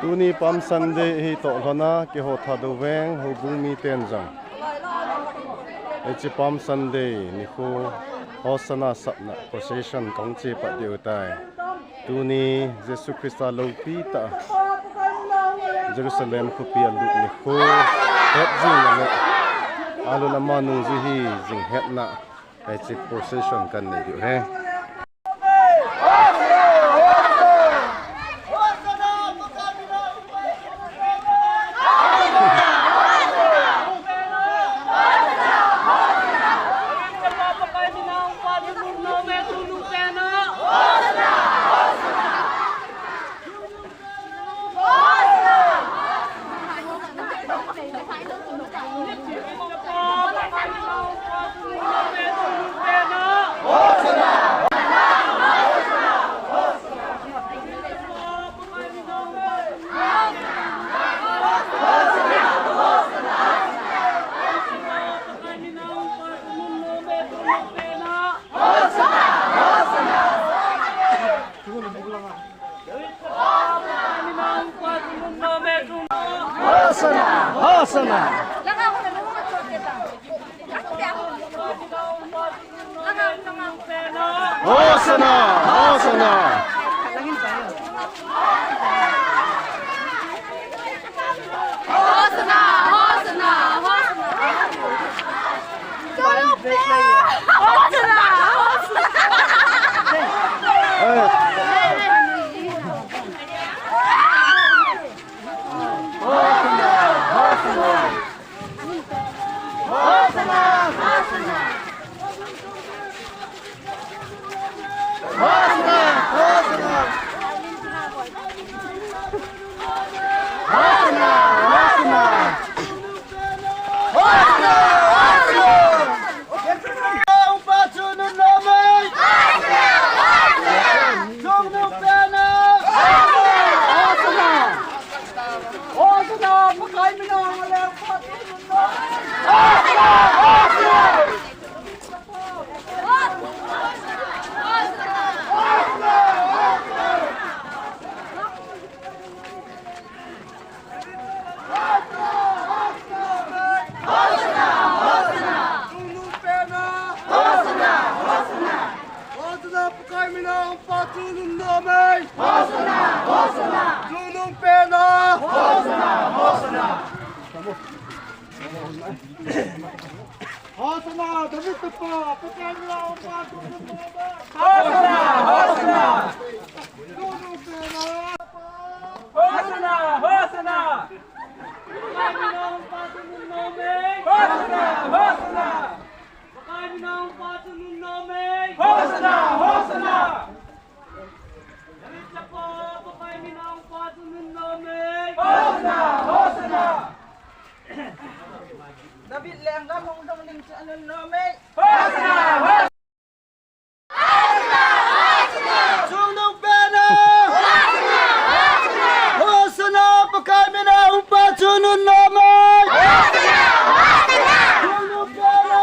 Tuni Pam Sunday hi to lona ke ho thadu weng ho bumi ten jang. Echi Pam Sunday ni khu hosana sapna procession tongche pa diu tai. Tuni Jesu Christa lo pi ta Jerusalem khu pi alu ni khu het jing na alu na manu ji hi jing het na echi procession kan ni diu he. Hosana! Hosana! Hosana! David Lengga mengundang sa nome. Sunong pena. Hosana pakami na umpat sunong nome. Sunong pena.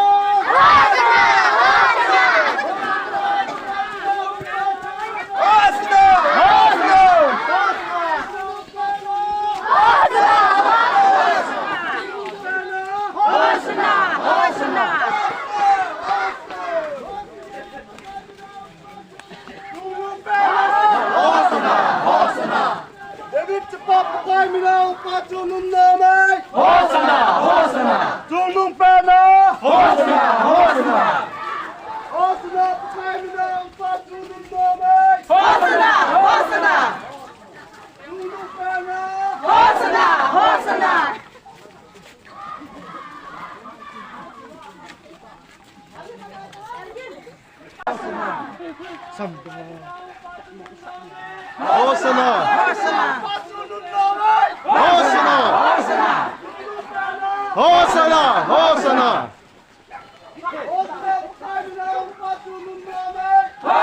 Sunong nome. Hosana, Hosana. Sunong pena. Hosana, Hosana. Hosana pakami na umpat sunong nome. Hosana, Hosana. Sunong pena. Hosana, Hosana. Hosana! Hosana. Hosana! Hosana! Hosana! Hosana, Hosana.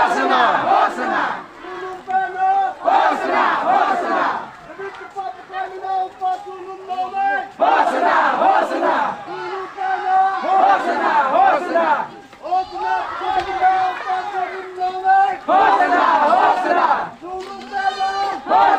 Hosana, Hosana. Hosana, Hosana. Hosana, Hosana. Hosana, Hosana.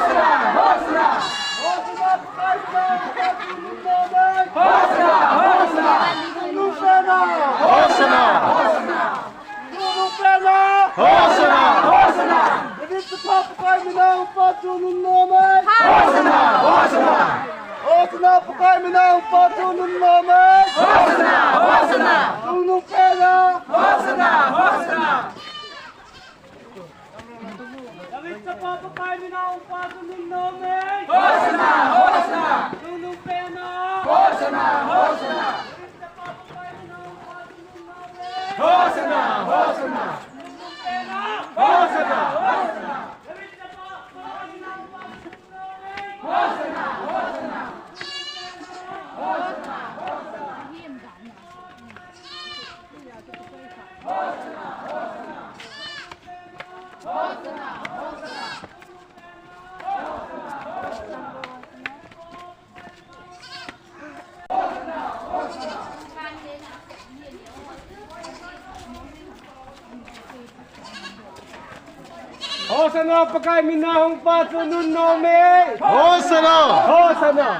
Hosana pakai minahong patunun nome. Hosanna! Hosana.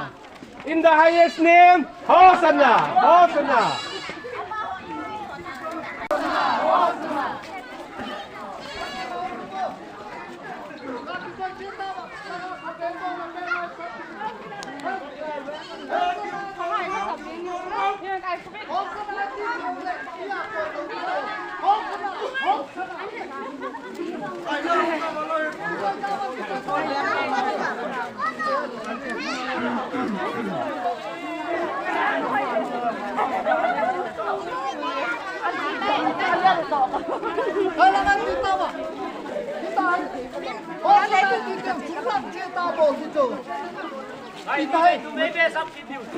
In the highest name, Hosana. Hosana. Kailangan kita ba? Kita. Oh, dito dito. Sulat kita po dito. Kita. Maybe substitute.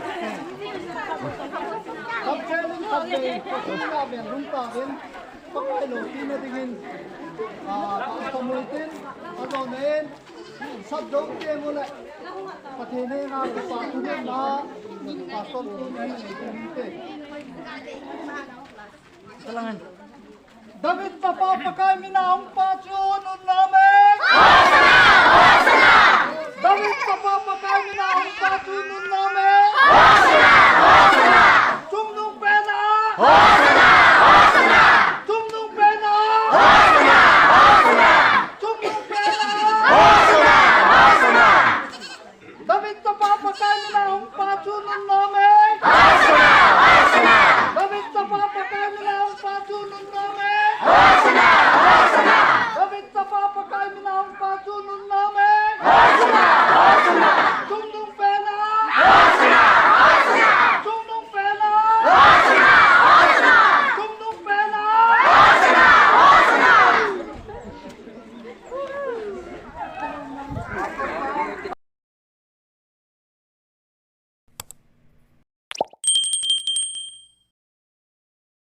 Kapselin kapse. Kapse rumpagin. Pagkailo tinatingin. Pamulitin. Ano nen? Sabdong ke mula. Patene na patuloy na. Pasol ko na ito. Kailangan. David papapakay minahong patunod namin!